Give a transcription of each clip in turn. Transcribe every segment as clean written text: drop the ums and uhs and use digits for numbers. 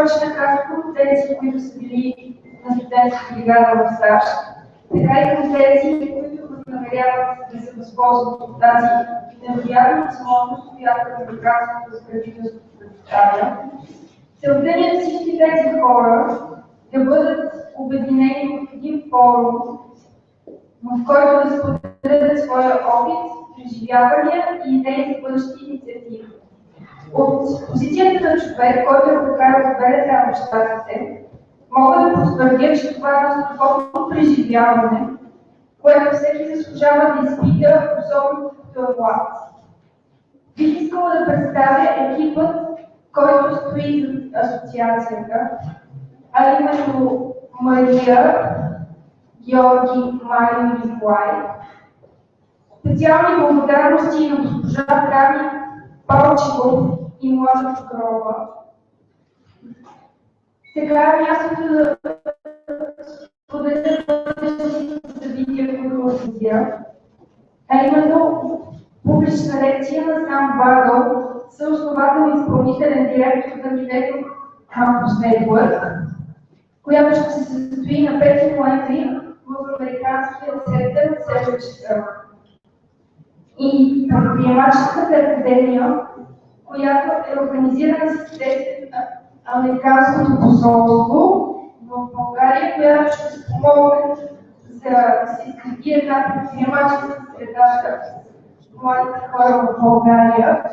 точно както тези, които са били на студентска бригада в САЩ, така и към тези, които възнамеряват да се възползват от тази невероятна възможност, която американското правителство предоставя. Целта е всички тези хора да бъдат обединени в един форум, в който да споделят своя опит, преживявания и идеи за бъдещи инициативи. От позицията на човек, който е прекарал две деца в щатите, мога да потвърдя, че това е страхотно преживяване, което всеки заслужава да изпита, особено като е млад. Бих искала да представя екипът, който стои зад асоциацията, а именно Мария, Георги, Марио и Николай. Специални благодарности на госпожа Драги Палчиков и Младата Гроба. Сега е мястото да споделя бъдещите събития, които организира, а именно публична лекция на сам Вагъл, съосновател и изпълнителен директор на Милениум Кампус Нетворк, която ще се състои на 5 ноември в Американския център в 7 часа. И предприемаческата академия, която е организирана с средства на Американското посолство в България, която ще се помогне за да се изгради една предприемаческа среда за младите хора в България,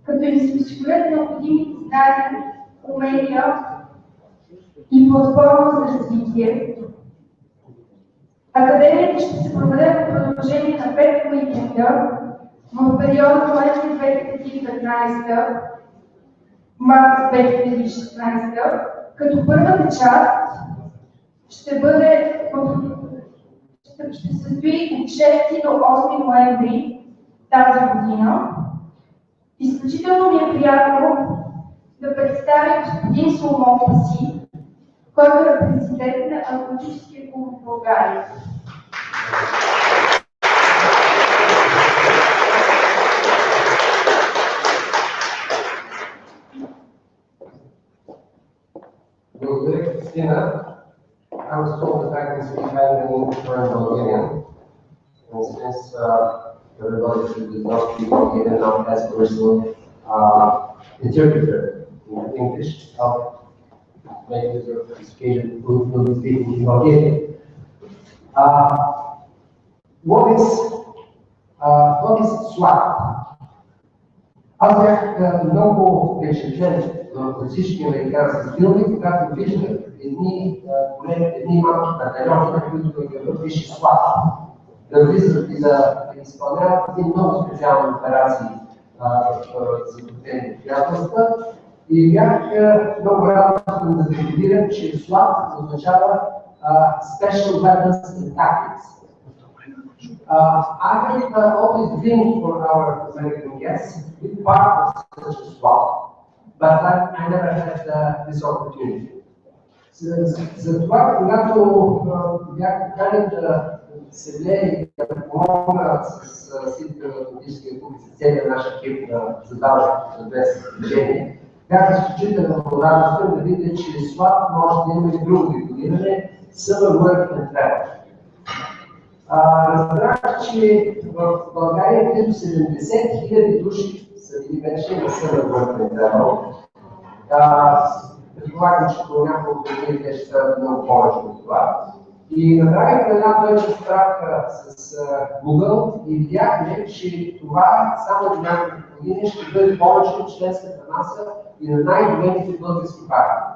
като им се осигурят необходимите знания, умения и платформа за развитие. Академията ще се проведе в продължение на 5 уикенда в периода ноември 2015, март 2016, като първата част ще се състои от 6 до 8 ноември тази година. Изключително ми е приятно да представя господин Соломон Паси, който е президент на Атлантическия клуб в България. Благодаря, Кристина. I was told that I can speak Hungarian and Bulgarian. And since everybody does not speak Bulgarian, now as personal interpreter in English, I'll make this participation will speak in Bulgarian. What is swap? Аз бях много впечатлен от всички американски филми, когато виждах едни малки батальони, на които да пише свап, да влизат и да изпълняват едни много специални операции за подобрение обстоятелства. И бях много радостен да дефинирам, че свап означава Special Weapons and Tactics. I have always dreamed for our American guests to be part of such a swap, but I never had this opportunity. Затова, когато бях поканен да се влее и да помогна с силите на Атлантическия клуб и с целия наш екип да задаващ за две движения, бях изключително радостен да видя, че SWAT може да има и друго регулиране, Summer Work and Travel. Разбрах, че в България близо 70 000 души са били вече на Summer Work and Travel. Предполагам, че по няколко години те ще стават много повече от това. И направих една точна справка с Google и видяхме, че това само до няколко години ще бъде повече от членската маса и на най-големите български партии.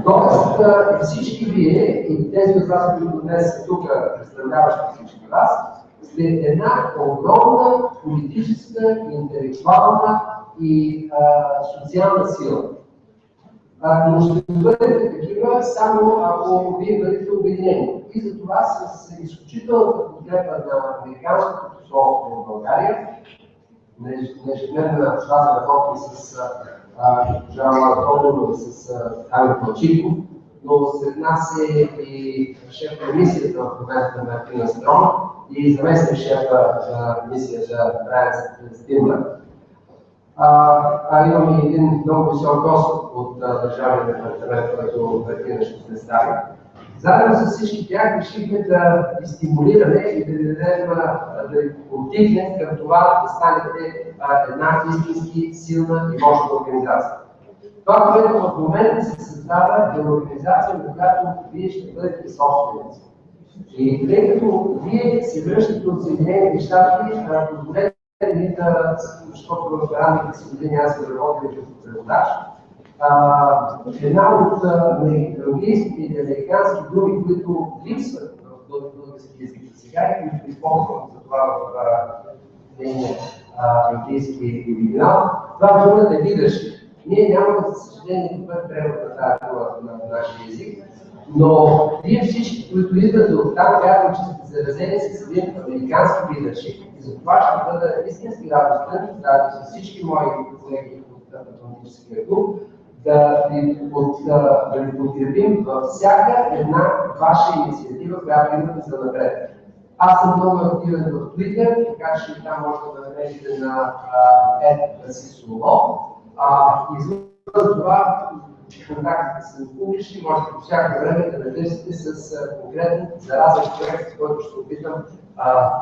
Тоест всички вие и тези от вас, които днес са тук, представляващи всички вас, сте една огромна политическа, интелектуална и социална сила. Но ще бъдете такива само ако вие бъдете обединени. И за това с изключителната подкрепа на Американското посолство в България, на ежедневна разна работа с госпожа Младова, с Ами Палчиков, но сред нас е и шеф на мисията в момента на Крина Строн и заместник шефа на мисията Брайан Стимлер. Имаме един много висок достъп от Държавния департамент, който Тина ще представи. Заедно с всички тях решихме да ги стимулираме и да ви дадем, да ви подтикнем към това да станете една истински силна и мощна организация. Това, което в момента се създава, е организация, в която вие ще бъдете собственици. И тъй като вие се връщате от Съединените щати, позволете ми да, защото в ранните си години аз съм работил като преводач, една от английските и американски думи, които липсват в български език сега и които използвам за това в нейния английски оригинал, това думата е leadership. Ние нямаме, за съжаление, добър превод на тази дума на нашия език, но вие всички, които идвате от там, вярвам, че сте заразени с един американски leadership и за това ще бъда истински радостен, заедно с всички мои колеги от Атлантическия клуб, да ви подкрепим във всяка една ваша инициатива, която имате за напред. Аз съм много активен в Twitter, така че там може да намерите на @Сисоло. Извън това, контактите са публични, можете по всяко време да ме търсите с конкретен заразен проект, с който ще опитам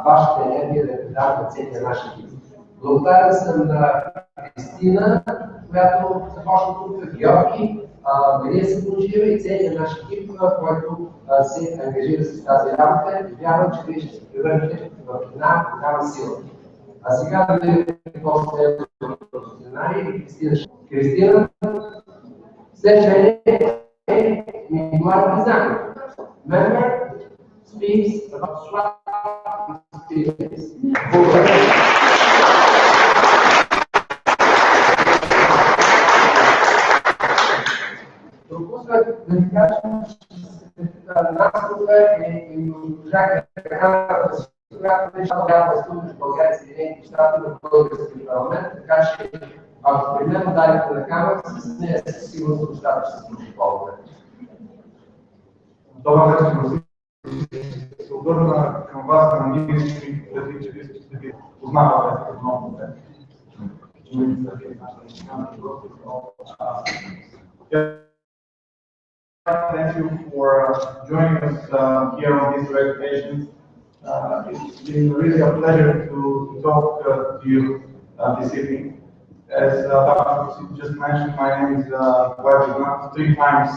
вашата енергия да предам на целия наш екип. Благодарен съм на Кристина, която започна тук, Георги, Мария Сапунджиева и целият наш екип, който се ангажира с тази работа и вярвам, че вие ще се превърнете в една голяма сила. А сега да видим какво се професионали и Кристина. След мен е Николай Пизанов. Member speaks about SWAT experience. Благодаря. Пропуснах да ви кажа, че нас тук е госпожа Каракана, която беше голяма студия в България и Съединените щати в българския парламент, така че ако примерно дадете на камера, с нея със сигурност нещата ще се случи по-добре. Добър вечер, ще се обърна към вас на английски, преди че вие ще ви познавате много добре. Thank you for joining us here on this great occasion. It's been really a pleasure to talk to you this evening. As Dr. just mentioned, my name is Nikolai, 3 times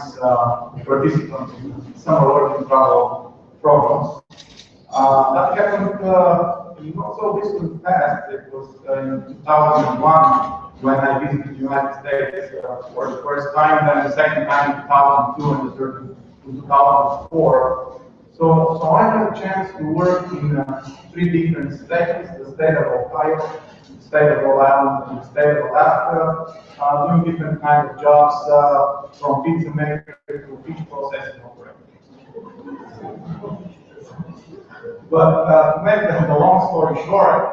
participant in summer work and travel programs. That happened not so distant past. It was in 2001 when I visited the United States for the first time, then the second time in 2002 and the third in 2004. So I had a chance to work in 3 different states: the state of Ohio, the state of Rhode Island, and the state of Alaska, doing different kinds of jobs from pizza maker to fish processing operator. But to make the long story short,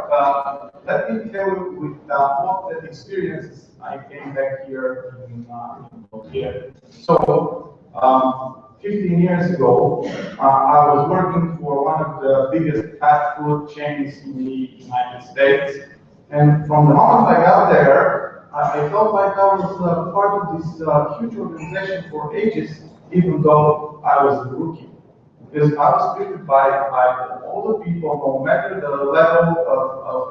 let me tell you with what the experiences I came back here in here. So 15 years ago, I was working for one of the biggest fast food chains in the United States. And from the moment I got there, I felt like I was part of this huge organization for ages, even though I was a rookie. Because I was treated by all the people, no matter the level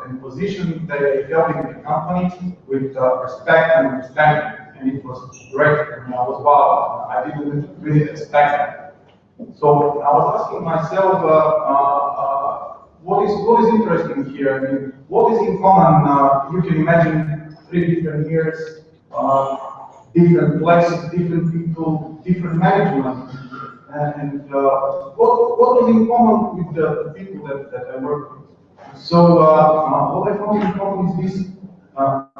and position they held in the company, with respect and understanding. And it was great. I mean, I was wow. I didn't really expect that. So I was asking myself, what is interesting here? I mean, what is in common? You can imagine 3 different years, different places, different people, different management. And what was in common with the people that I work with? So what I found in common is this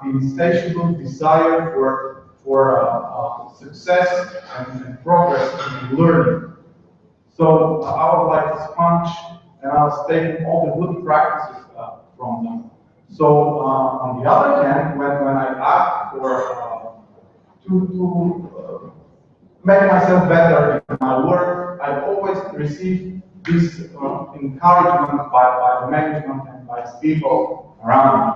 insatiable desire for success and progress and learning. So I was like a sponge, and I was taking all the good practices from them. So on the other hand, when I asked for to make myself better in my work, I always receive this encouragement by the management and by people around me.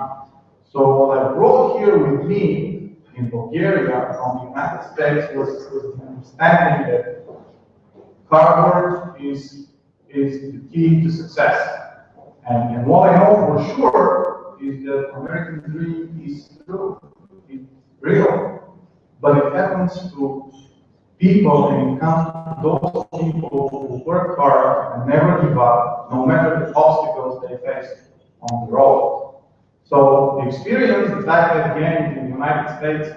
So what I brought here with me in Bulgaria from the United States was the understanding that hard work is the key to success. And what I know for sure is that American dream is true, it's real, but it happens to people and those people who work hard and never give up, no matter the obstacles they face on the road. So the experience that I have gained in the United States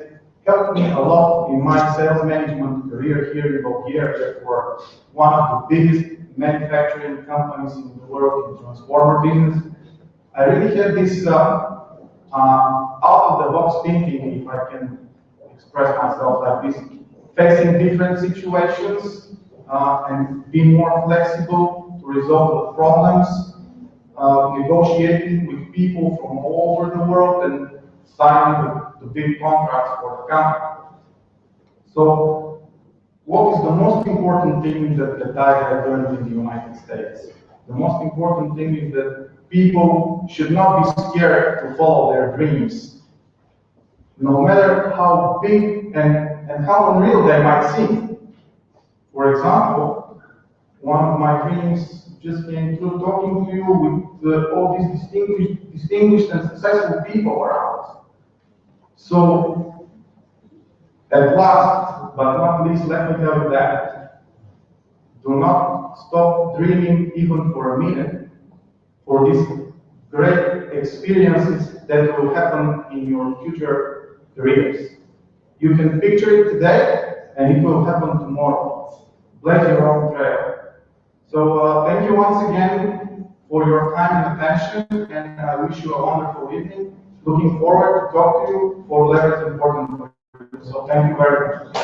helped me a lot in my sales management career here in Bulgaria for one of the biggest manufacturing companies in the world in transformer business. I really had this out-of-the-box thinking, if I can express myself like this, facing different situations and being more flexible to resolve the problems, negotiating with people from all over the world and signing the big contracts for the company. So, what is the most important thing that I have learned in the United States? The most important thing is that people should not be scared to follow their dreams, no matter how big and how unreal they might seem. For example, one of my dreams just came through talking to you with all these distinguished and successful people around. So, at last, but not least, let me tell you that do not stop dreaming even for a minute for these great experiences that will happen in your future careers. You can picture it today, and it will happen tomorrow. Blaze your own trail. So thank you once again for your time and attention, and I wish you a wonderful evening. Looking forward to talk to you for whatever is important for you. So thank you very much.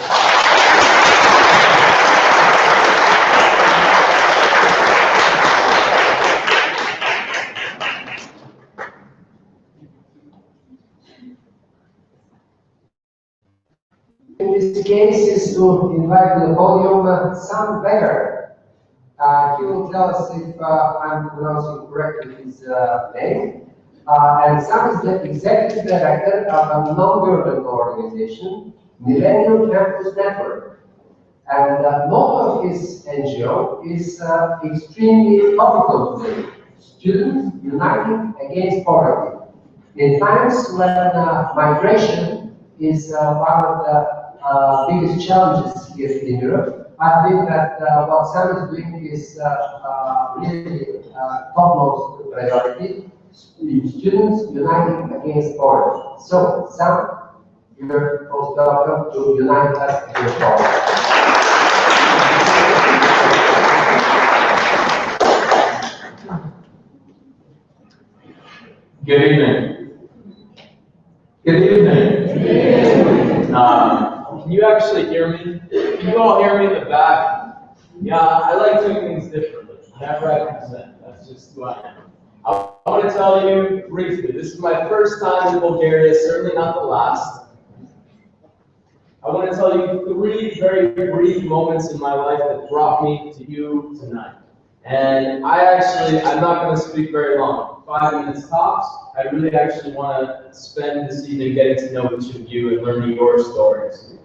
In this case is to invite to the podium Sam Becker. He will tell us if I'm pronouncing correctly his name. And Sam is the executive director of a non-governmental organization, Millennium Campus Network. And the motto of his NGO is extremely topical today: students uniting against poverty. In times when migration is one of the biggest challenges here in Europe, I think that what Sam is doing is really topmost priority: students uniting against poverty. So, Sam, you're most welcome to unite us against poverty. Good evening. Good evening. Can you actually hear me? Can you all hear me in the back? Yeah, I like doing things differently. Whenever I present, that's just who I am. I want to tell you briefly, this is my first time in Bulgaria, certainly not the last. I want to tell you 3 very brief moments in my life that brought me to you tonight. And I'm not going to speak very long, 5 minutes tops. I really actually want to spend this evening getting to know each of you and learning your stories.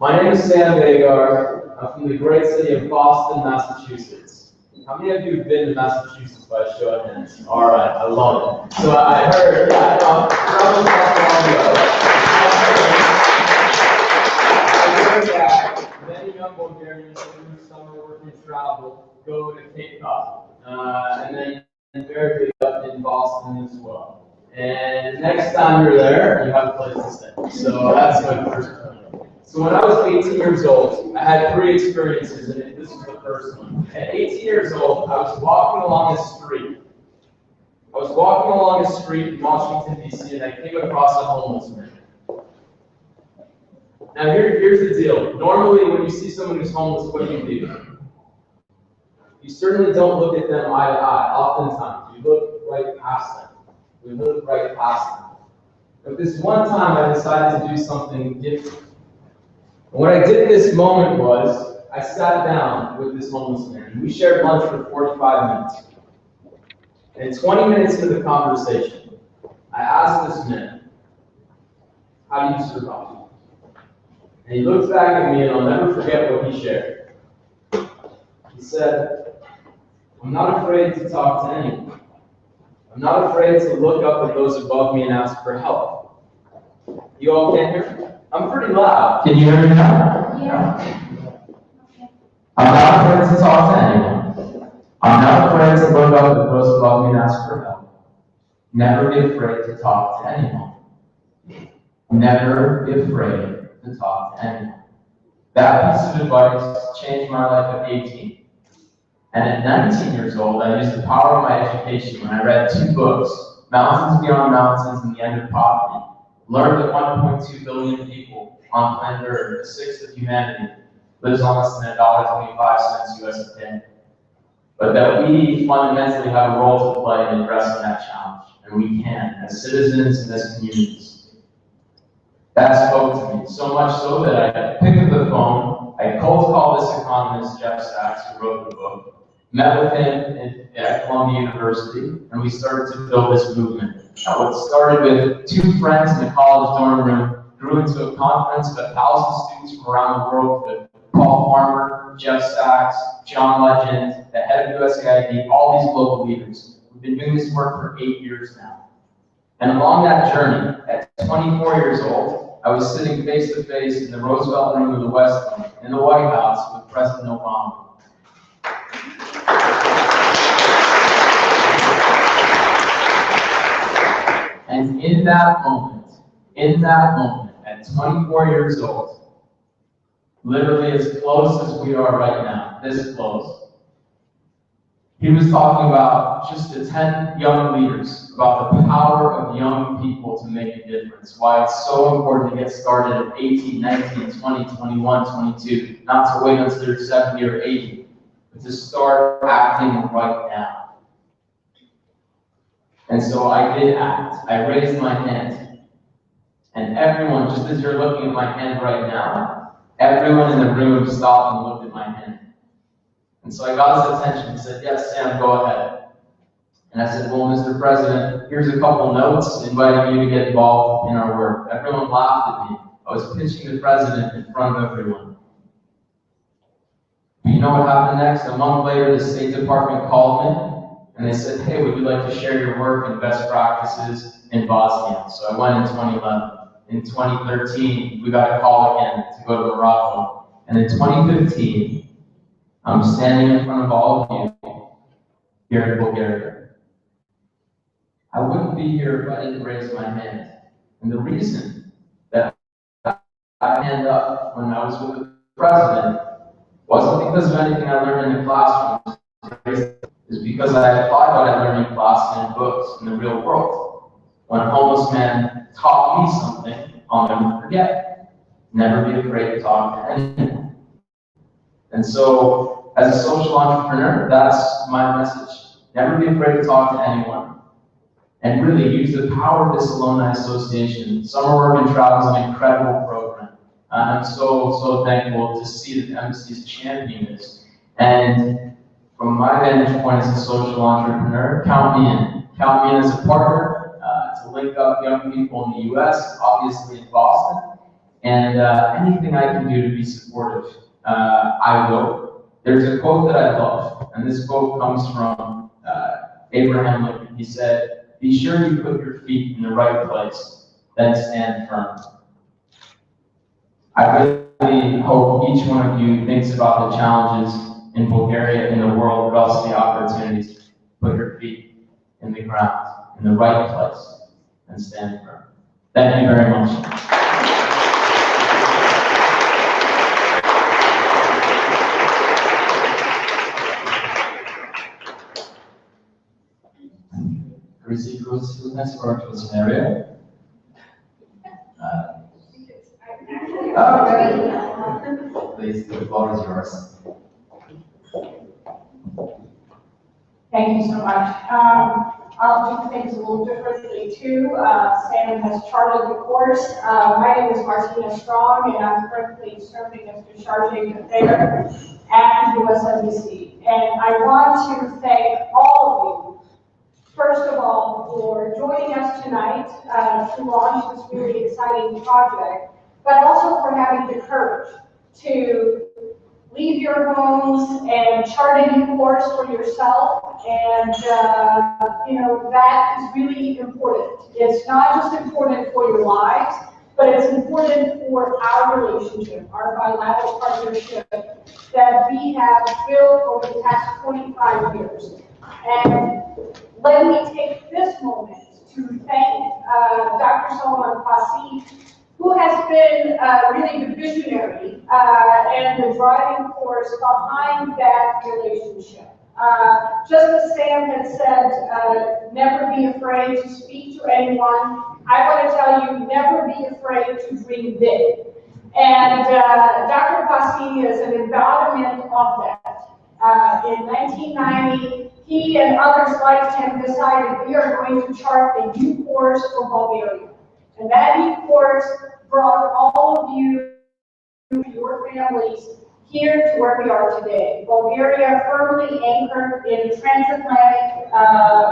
My name is Sam Agar. I'm from the great city of Boston, Massachusetts. How many of you have been to Massachusetts by a show of hands? All right, I love it. So I heard, I heard that many young Bulgarians who summer work and travel go to Cape Cod, and then very big up in Boston as well. And next time you're there, you have a place to stay. So that's my first point. So when I was 18 years old, I had 3 experiences, and this is the first one. At 18 years old, I was walking along a street. In Washington, D.C., and I came across a homeless man. Now here's the deal. Normally, when you see someone who's homeless, what do? You certainly don't look at them eye to eye. Oftentimes, you look right past them. We look right past them. But this one time, I decided to do something different. And what I did in this moment was, I sat down with this homeless man, and we shared lunch for 45 minutes. And 20 minutes into the conversation, I asked this man, how do you survive? And he looks back at me, and I'll never forget what he shared. He said, I'm not afraid to talk to anyone. I'm not afraid to look up at those above me and ask for help. You all can't hear me? I'm pretty loud. Can you hear me now? Yeah. I'm not afraid to talk to anyone. I'm not afraid to look up at those above me and ask for help. Never be afraid to talk to anyone. Never be afraid to talk to anyone. That piece of advice changed my life at 18. And at 19 years old, I used the power of my education when I read 2 books, Mountains Beyond Mountains and The End of Poverty. Learned that 1.2 billion people on planet Earth, a sixth of humanity, lives on less than $1.25 US a day. But that we fundamentally have a role to play in addressing that challenge, and we can, as citizens and as communities. That spoke to me, so much so that I picked up the phone, I cold called this economist, Jeff Sachs, who wrote the book, met with him at Columbia University, and we started to build this movement. What started with 2 friends in a college dorm room grew into a conference of 1,000 students from around the world with Paul Farmer, Jeff Sachs, John Legend, the head of USAID, all these global leaders. We've been doing this work for 8 years now. And along that journey, at 24 years old, I was sitting face to face in the Roosevelt Room of the West Wing in the White House with President Obama. And in that moment, at 24 years old, literally as close as we are right now, this close, he was talking about just the 10 young leaders, about the power of young people to make a difference, why it's so important to get started at 18, 19, 20, 21, 22, not to wait until you're 70 or 80, but to start acting right now. And so I did act. I raised my hand. And everyone, just as you're looking at my hand right now, everyone in the room stopped and looked at my hand. And so I got his attention and said, yes, Sam, go ahead. And I said, well, Mr. President, here's a couple notes inviting you to get involved in our work. Everyone laughed at me. I was pitching the president in front of everyone. But you know what happened next? A month later, the State Department called me, and they said, hey, would you like to share your work and best practices in Bosnia? So I went in 2011. In 2013, we got a call again to go to Morocco. And in 2015, I'm standing in front of all of you here in Bulgaria. I wouldn't be here if I didn't raise my hand. And the reason that I hand up when I was with the president wasn't because of anything I learned in the classroom. It's because I applied what I learned in class and in books in the real world. When a homeless man taught me something, I'll never forget. Never be afraid to talk to anyone. And so, as a social entrepreneur, that's my message. Never be afraid to talk to anyone. And really use the power of this Alumni Association. Summer Work and Travel is an incredible program. I'm so thankful to see that the embassies champion this. And from my vantage point as a social entrepreneur, count me in. Count me in as a partner to link up young people in the US, obviously in Boston. And anything I can do to be supportive, I will. There's a quote that I love, and this quote comes from Abraham Lincoln. He said, be sure you put your feet in the right place, then stand firm. I really hope each one of you thinks about the challenges in Bulgaria, in the world, but also the opportunities. Put your feet in the ground, in the right place, and stand firm. Thank you very much. Who's next for a scenario? Please, the floor is yours. Thank you so much. I'll do things a little differently too. Sam has charted the course. My name is Martina Strong, and I'm currently serving as the Charge d'Affaires at the US Embassy. And I want to thank all of you first of all, for joining us tonight to launch this really exciting project, but also for having the courage to leave your homes and chart a new course for yourself. And, that is really important. It's not just important for your lives, but it's important for our relationship, our bilateral partnership that we have built over the past 25 years. And let me take this moment to thank Dr. Solomon Fassi, who has been really the visionary and the driving force behind that relationship. Just as Sam had said, never be afraid to speak to anyone. I want to tell you, never be afraid to dream big. And Dr. Fassi is an embodiment of that. In 1990, he and others like him decided we are going to chart a new course for Bulgaria. And that new course brought all of you, your families, here to where we are today. Bulgaria firmly anchored in transatlantic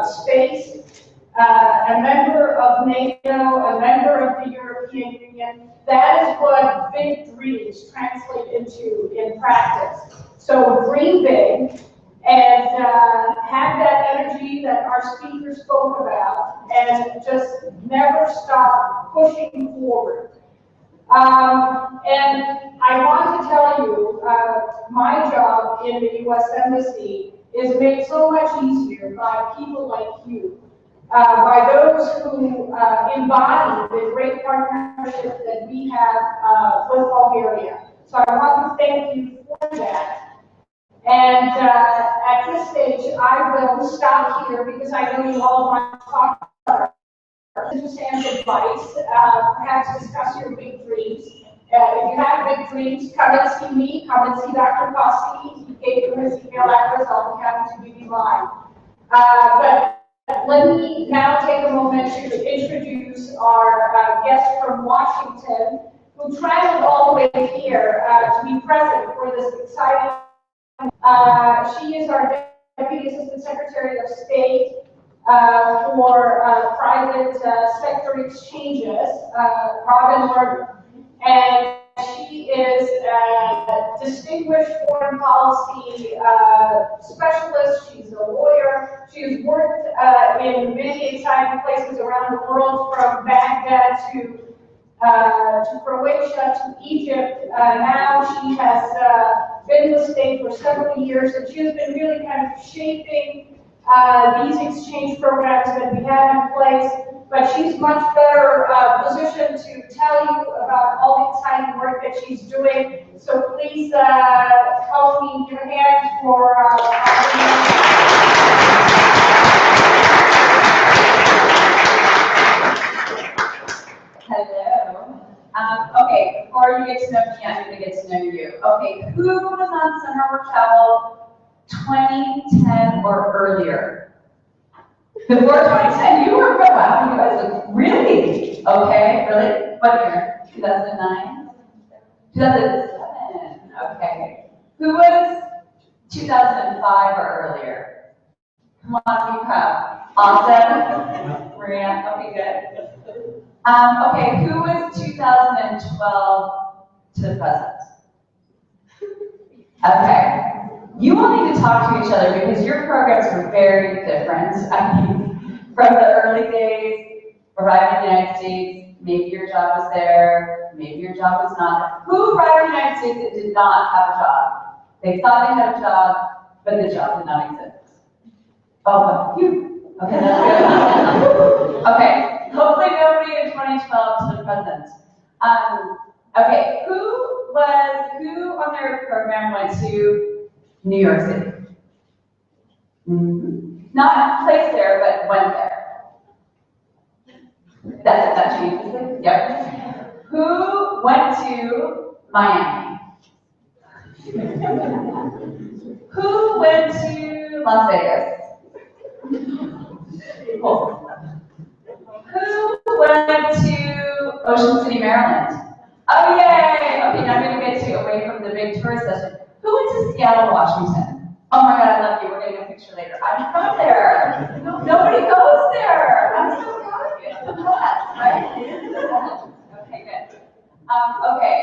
space, a member of NATO, a member of the European Union. That is what big dreams translate into in practice. So dream big and have that energy that our speaker spoke about, and just never stop pushing forward. And I want to tell you, my job in the U.S. Embassy is made so much easier by people like you, by those who embody the great partnership that we have with Bulgaria. So I want to thank you for that. And at this stage, I will stop here because I know you all want to talk about to Sam's advice, perhaps discuss your big dreams. If you have big dreams, come and see me, come and see Dr. Fassi. He gave you his email address, I'll be happy to give you mine. But let me now take a moment to introduce our guest from Washington, who traveled all the way here to be present for this exciting. She is our Deputy Assistant Secretary of State for private sector exchanges, Robin Lerner. And she is a distinguished foreign policy specialist. She's a lawyer. She's worked in many exciting places around the world, from Baghdad to Croatia to Egypt. Now she has been in the state for several years, and she has been really kind of shaping these exchange programs that we have in place. But she's much better positioned to tell you about all the exciting work that she's doing. So please help me give a hand for Hello. Okay, before you get to know me, I'm going to get to know you. Okay, who was on Summer Work Travel 2010 or earlier? Before 2010, you were, wow, you guys look really, okay, really? What year? 2009? 2007, okay. Who was 2005 or earlier? Come on, be proud. Awesome. Maria, okay, good. Okay, who was 2012 to the present? Okay. You all need to talk to each other because your programs were very different. I mean, from the early days, arriving in the United States, maybe your job was there, maybe your job was not. Who arrived in the United States that did not have a job? They thought they had a job, but the job did not exist. Oh, but you. Okay, that's good. Okay, hopefully nobody in 2012 to the present. Okay, who on their program went to New York City? Not placed there, but went there. That changes it. Yep. Who went to Miami? Who went to Las Vegas? Cool. Who went to Ocean City, Maryland? Oh, yay! Okay, now I'm going to get to away from the big tourist session. Who went to Seattle, Washington? Oh my God, I love you. We're getting a picture later. I'm from there. Nobody goes there. I'm so proud of you. Right? Okay, good. Okay.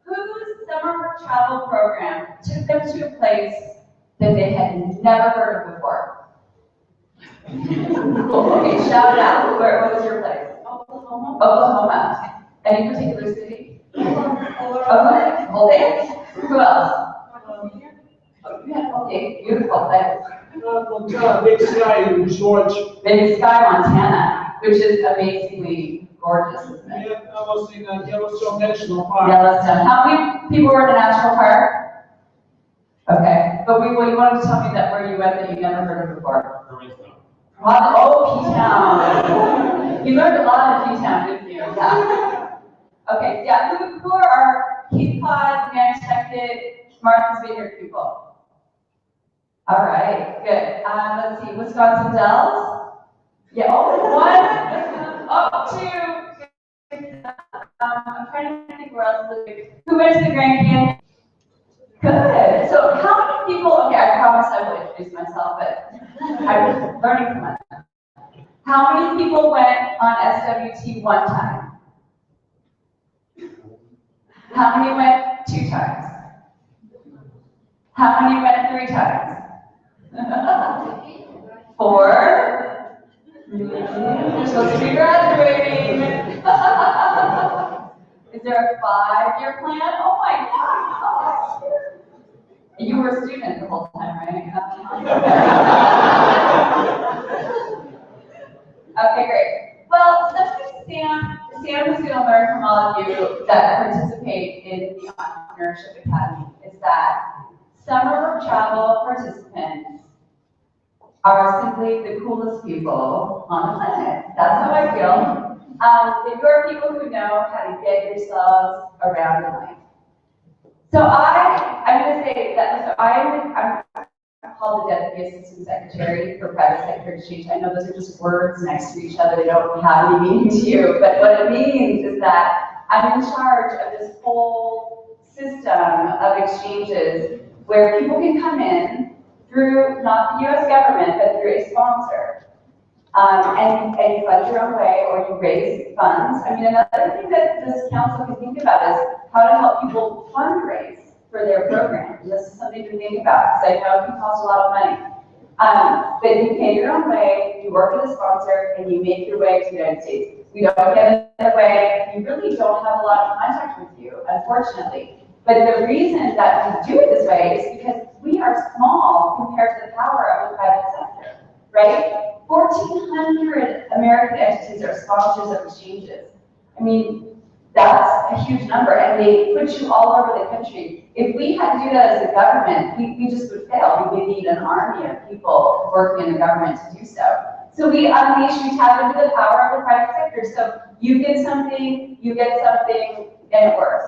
Whose summer travel program took them to a place that they had never heard of before? Okay, shout it out. What was your place? Oklahoma. Oklahoma. Any particular city? Oklahoma. Hold it. Who else? Oh, yeah, okay, beautiful. Montana, Big Sky Resort. Big Sky, Montana, which is amazingly gorgeous, isn't it? Yeah, I was in Yellowstone National Park. Yellowstone. How many people were in the national park? Okay, but you wanted to tell me that where you went that you never heard of before. Oh, P-Town. You learned a lot in P-Town, didn't you? Yeah. Okay, yeah, who are our Cape Cod, Nantucket, Martha's Vineyard people? All right, good. Let's see, Wisconsin Dells? Yeah, one, up to, I'm trying to think where else to look. Who went to the Grand Canyon? Good. So how many people, okay, I promise I will introduce myself, but I'm learning from myself. How many people went on SWT one time? How many went 2 times? How many went 3 times? 4? You're supposed to be graduating. Is there a 5-year plan? Oh my gosh. You were a student the whole time, right? Okay, great. Well, something Sam is going to learn from all of you that participate in the Entrepreneurship Academy is that summer travel participants are simply the coolest people on the planet. That's how I feel. If you're people who know how to get yourselves around in life. So I'm going to say that, so I'm called the Deputy Assistant Secretary for Private Sector Exchange. I know those are just words next to each other. They don't have any meaning to you, but what it means is that I'm in charge of this whole system of exchanges where people can come in through not the US government, but through a sponsor. And you fund your own way or you raise funds. I mean, another thing that this council can think about is how to help people fundraise for their program. And this is something to think about because I know it can cost a lot of money. But you pay your own way, you work with a sponsor, and you make your way to the United States. We don't get in the way. We really don't have a lot of contact with you, unfortunately. But the reason that we do it this way is because we are small compared to the power of the private sector, right? 1,400 American entities are sponsors of exchanges. I mean, that's a huge number, and they put you all over the country. If we had to do that as a government, we just would fail. We would need an army of people working in the government to do so. So we unleash, we tap into the power of the private sector. So you get something, and it works.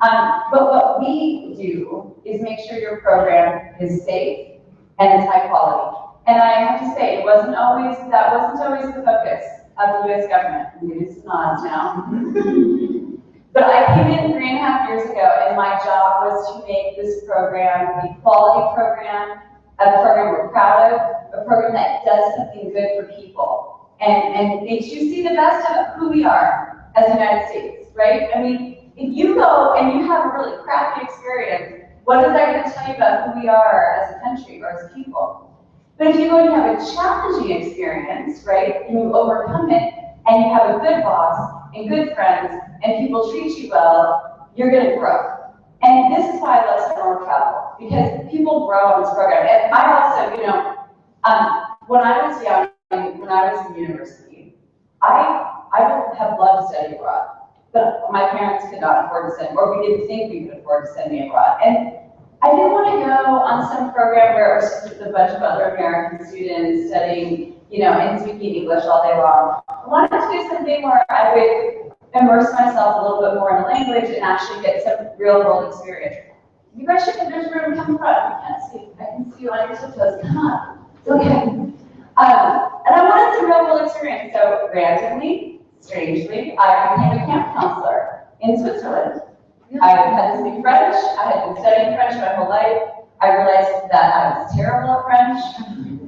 But what we do is make sure your program is safe and it's high quality. And I have to say, that wasn't always the focus of the US government. I'm getting some nods now. But I came in 3.5 years ago, and my job was to make this program a quality program, a program we're proud of, a program that does something good for people, and makes you see the best of who we are as the United States, right? I mean, if you go and you have a really crappy experience, what is that going to tell you about who we are as a country or as people? But if you go and you have a challenging experience, right, and you overcome it, and you have a good boss and good friends, and people treat you well, you're going to grow. And this is why I love summer travel, because people grow on this program. And I also, when I was young, when I was in university, I would have loved to study abroad, but my parents could not afford to send, or we didn't think we could afford to send me abroad. And I didn't want to go on some program where it was just a bunch of other American students studying, and speaking English all day long. I wanted to do something where I would immerse myself a little bit more in the language and actually get some real world experience. You guys should, there's room, come front. I can see you on your tiptoes, come on. It's okay. And I wanted some real world experience. So randomly, strangely, I became a camp counselor in Switzerland. I had to speak French. I had been studying French my whole life. I realized that I was terrible at French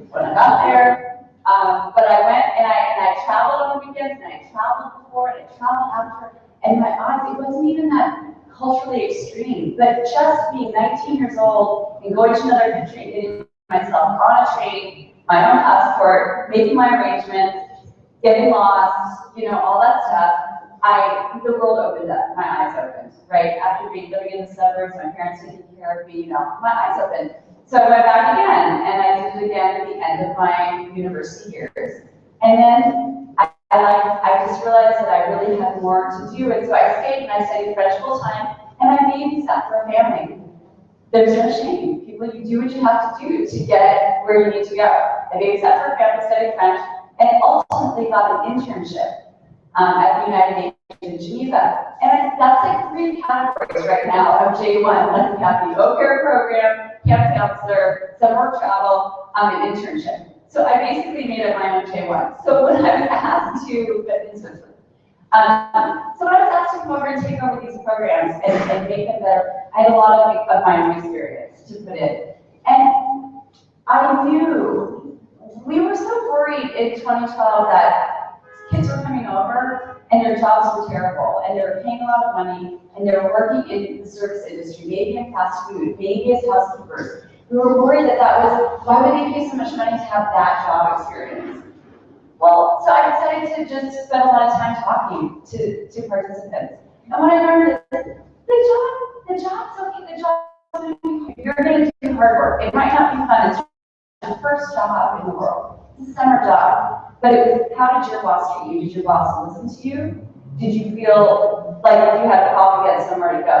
when I got there. But I went and I traveled on the weekends, and I traveled before, and I traveled after, and my odds, it wasn't even that culturally extreme, but just being 19 years old and going to another country, getting myself on a train, my own passport, making my arrangements, getting lost, all that stuff, the world opened up, my eyes opened, right? After living in the suburbs, my parents taking care of me, my eyes opened. So I went back again, and I did it again at the end of my university years. And then I just realized that I really had more to do, and so I stayed and I studied French full time, and I babysat for a family. There's no shame. People, you do what you have to do to get where you need to go. I babysat for a family, studied French, and ultimately got an internship at the United Nations in Geneva. And that's like 3 categories right now of J1. Like we have the au pair program, camp counselor, summer work travel, an internship. So I basically made it my own J1. So when I was asked to, so when I was asked to come over and take over these programs and make them better, I had a lot of my own experience to put in. And I knew, we were so worried in 2012 that kids were coming over and their jobs were terrible, and they were paying a lot of money, and they were working in the service industry, maybe in fast food, maybe as housekeepers. We were worried that why would they pay so much money to have that job experience? Well, so I decided to just spend a lot of time talking to participants. And what I learned is, the job's okay, the job's okay. You're going to do hard work. It might not be fun. It's your first job in the world. It's a summer job. But it was, how did your boss treat you? Did your boss listen to you? Did you feel like you had a call to get somewhere to go?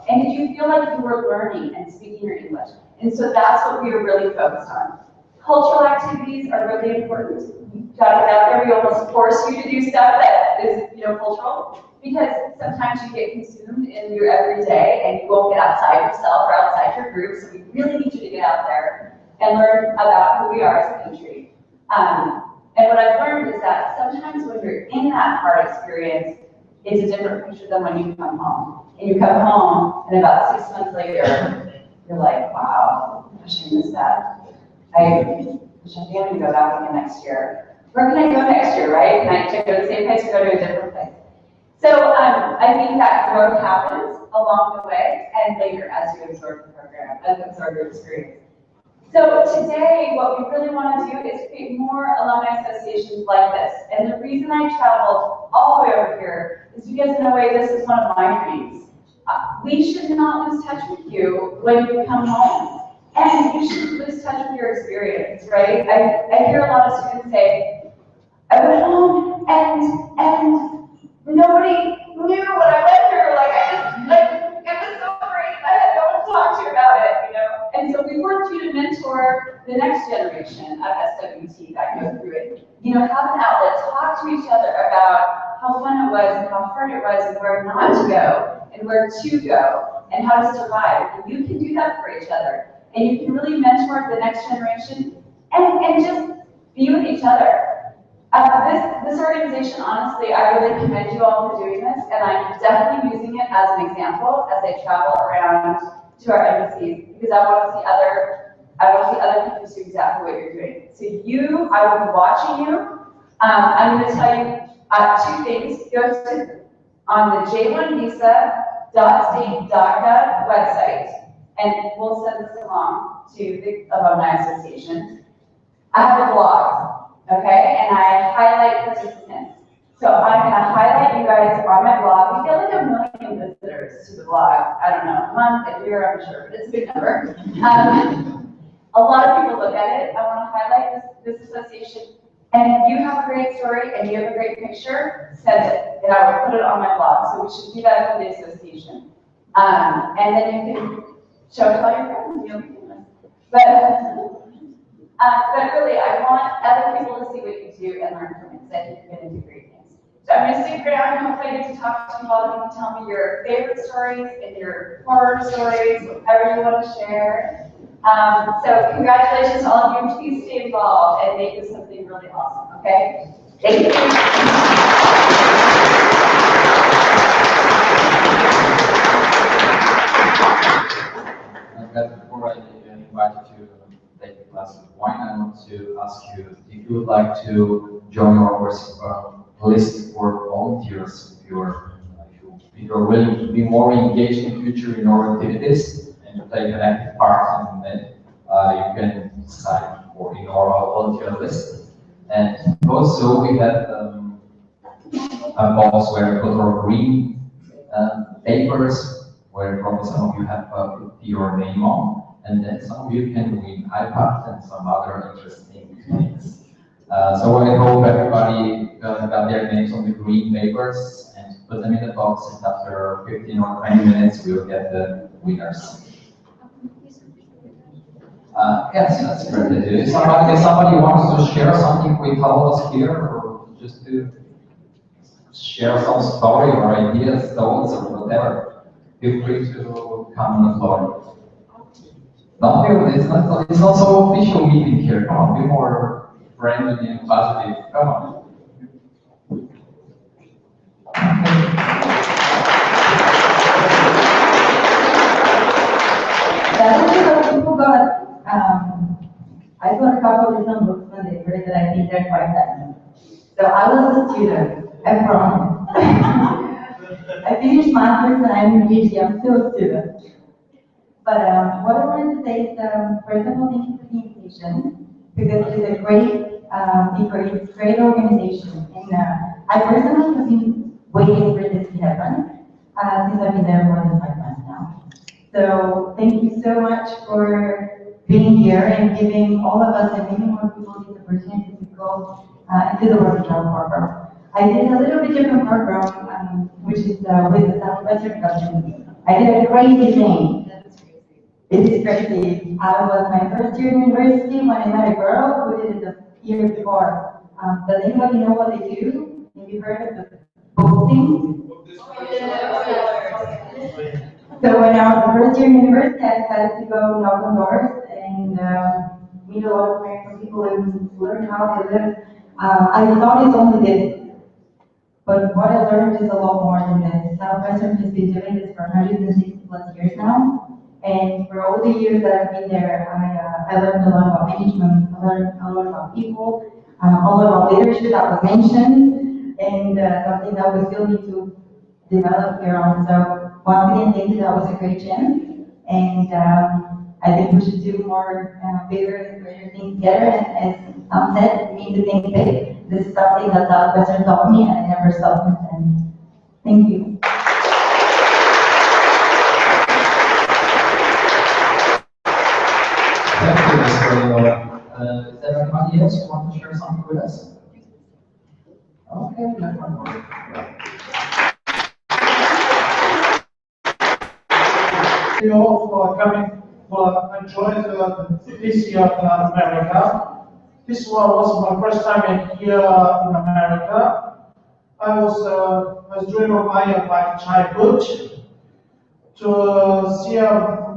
And did you feel like you were learning and speaking your English? And so that's what we were really focused on. Cultural activities are really important. You've got to get out there. We almost force you to do stuff that is, cultural, because sometimes you get consumed in your everyday and you won't get outside yourself or outside your group. So we really need you to get out there and learn about who we are as a country. And what I've learned is that sometimes when you're in that hard experience, it's a different picture than when you come home. And you come home, and about 6 months later, you're like, wow, I wish I missed that. I wish I can go back again next year. Where can I go next year, right? Can I go to the same place or go to a different place? So I think that growth happens along the way and later as you absorb the program, as you absorb your experience. So today, what we really want to do is create more alumni associations like this. And the reason I traveled all the way over here is because in a way, this is one of my dreams. We should not lose touch with you when you come home. And you shouldn't lose touch with your experience, right? I hear a lot of students say, I went home and nobody knew what I went through. It was so great. I had no one to talk to about it, And so we want you to mentor the next generation of SWT that go through it. Have an outlet, talk to each other about how fun it was and how hard it was and where not to go and where to go and how to survive. And you can do that for each other. And you can really mentor the next generation and just be with each other. This organization, honestly, I really commend you all for doing this, and I'm definitely using it as an example as I travel around to our embassies, because I want to see other people do exactly what you're doing. So I will be watching you. I'm going to tell you 2 things. Go to on the j1visa.state.gov website. And we'll send this along to the Alumni Association. I have a blog, okay? And I highlight participants. So I'm going to highlight you guys on my blog. We get like 1 million visitors to the blog. I don't know, a month, a year, I'm sure, but it's a big number. A lot of people look at it. I want to highlight this association. And if you have a great story and you have a great picture, send it. And I will put it on my blog. So we should do that for the association. And then you can show it to all your friends and you'll be famous. But really, I want other people to see what you do and learn from it, because I think you're going to do great things. So I'm going to stick around and hopefully I get to talk to you all. You can tell me your favorite stories and your horror stories, whatever you want to share. So congratulations to all of you. Please stay involved and make this something really awesome, okay? Thank you. that before I invite you to take a glass of wine, I want to ask you if you would like to join our list for volunteers. If you're willing to be more engaged in future in our activities and to take an active part in it, you can sign for in our volunteer list. And also we have a box where we put our green papers, where probably some of you have put your name on, and then some of you can win iPads and some other interesting things. So I hope everybody got their names on the green papers and put them in the box, and after 15 or 20 minutes we'll get the winners. Yes, that's great. If somebody wants to share something with all of us here, or just to share some story or ideas, thoughts, or whatever, feel free to come on the floor. Don't feel it's not so official meeting here. Come on, be more friendly and positive. Come on. People got, I got a couple of some books when they read that I think they're quite fascinating. So I was a student, I promise. I finished master's and I'm a PhD, I'm still a student. But what I wanted to say is, first of all, thank you for the invitation, because it's a great organization. And I personally have been waiting for this to happen since I've been there more than 5 months now. So thank you so much for being here and giving all of us and many more people the opportunity to go into the work job program. I did a little bit different program, which is with the Southwestern government. I did a crazy thing. It is crazy. I was my first year in university when I met a girl who did it the year before. Does anybody know what they do? Have you heard of the book thing? So when I was the first year in university, I decided to go knock on doors and meet a lot of American people and learn how they live. I thought it's only this, but what I learned is a lot more than this. Southwestern has been doing this for 160 plus years now. And for all the years that I've been there, I learned a lot about management, I learned a lot about people, a lot about leadership that was mentioned, and something that we still need to develop here on. So once again, thank you, that was a great chance. And I think we should do more bigger and greater things together. And as Tom said, we need to think big. This is something that Southwestern taught me, and I never stopped since then. Thank you. Thank you, Mr. Lola. Is there anybody else who wants to share something with us? Okay, we have one more. Thank you all for coming for enjoying this year in America. This was my first time here in America. I was dreaming of my childhood to see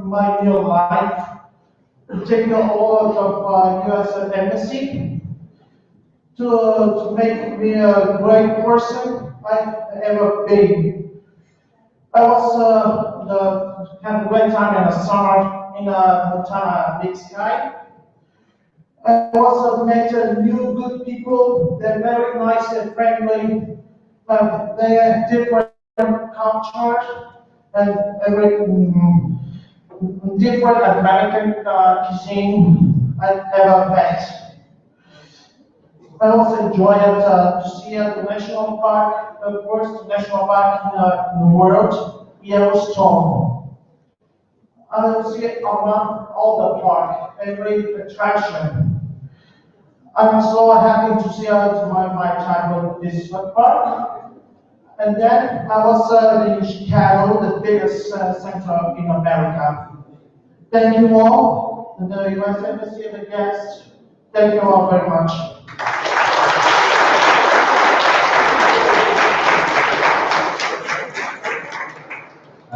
my new life, to take all of U.S. embassy, to make me a great person I've ever been. I was had a great time in the summer in the big sky. I also met new good people. They're very nice and friendly. They have different cultures and different American cuisine I've ever met. I also enjoyed to see the national park, the first national park in the world, Yellowstone. I will see it around all the park, every attraction. I'm so happy to see my time with this park. And then I was in Chicago, the biggest center in America. Thank you all, the U.S. Embassy and the guests. Thank you all very much. I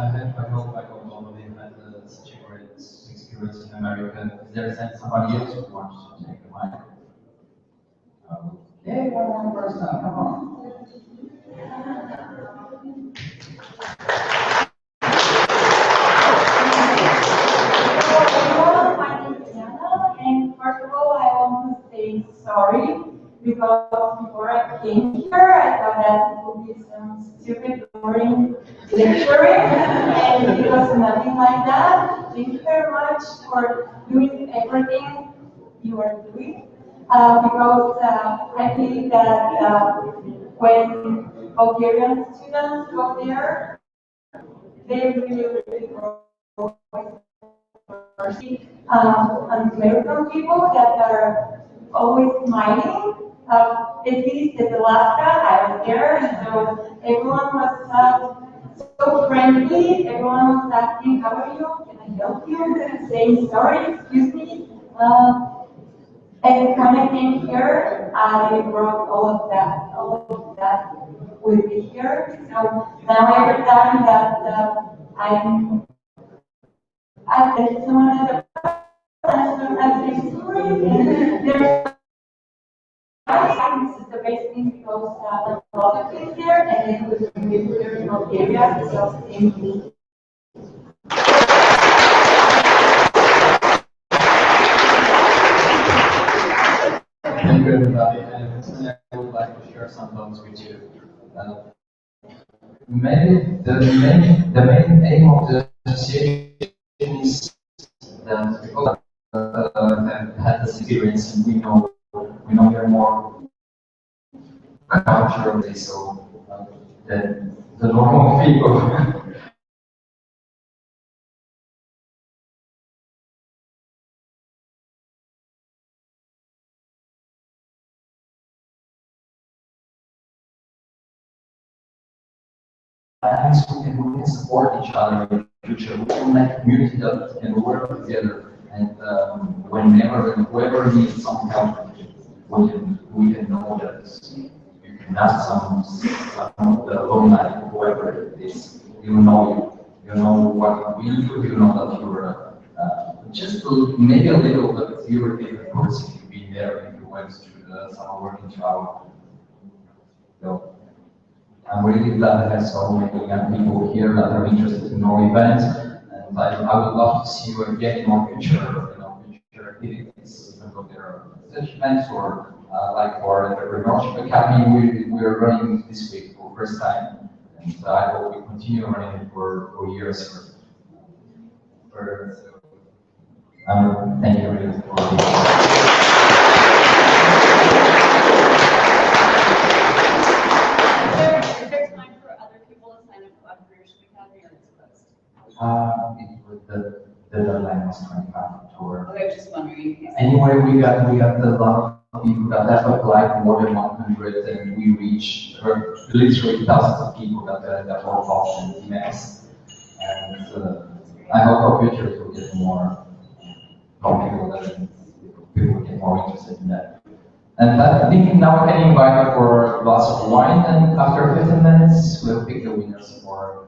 hope all of you had such a great experience in America. Is there somebody else who wants to take the mic? Okay, one more person, come on. came here, I thought that it would be some stupid, boring lecturing, and it was nothing like that. Thank you very much for doing everything you are doing, because I believe that when Bulgarian students go there, they really grow and American people that are always smiling. At least at Alaska, I was there, so everyone was so friendly. Everyone was asking, "How are you? Can I help you?" Saying, "Sorry, excuse me." And when I came here, I brought all of that with me here. So now every time that I get someone at the I say sorry. There's this is the best thing because a lot of things there, and then with the here in Bulgaria, so thank you. Thank you, everybody. And personally, I would like to share some thoughts with you. The main aim of the association is that people have had this experience, and we know you're more culturally so than the normal people. And so we can support each other in the future. We can make a community that can work together. And whenever and whoever needs some help, we can know that you can ask some of the alumni, whoever it is. You know what we do. You know that you're just maybe a little bit irritated person if you've been there and you went through the summer working travel. So, I'm really glad that I saw many young people here that are interested in our event, and I would love to see you again in our future activities, even though there are such events or like our entrepreneurship academy we're running this week for the first time, and I hope we continue running it for years. Thank you really for. The deadline was 25 October. Okay, I was just wondering. Anyway, we got a lot of people that have applied, more than 100, and we reached literally thousands of people that were involved in emails. And I hope our future will get more people that people get more interested in that. And I think now I can invite you for a glass of wine, and after 15 minutes, we'll pick the winners for.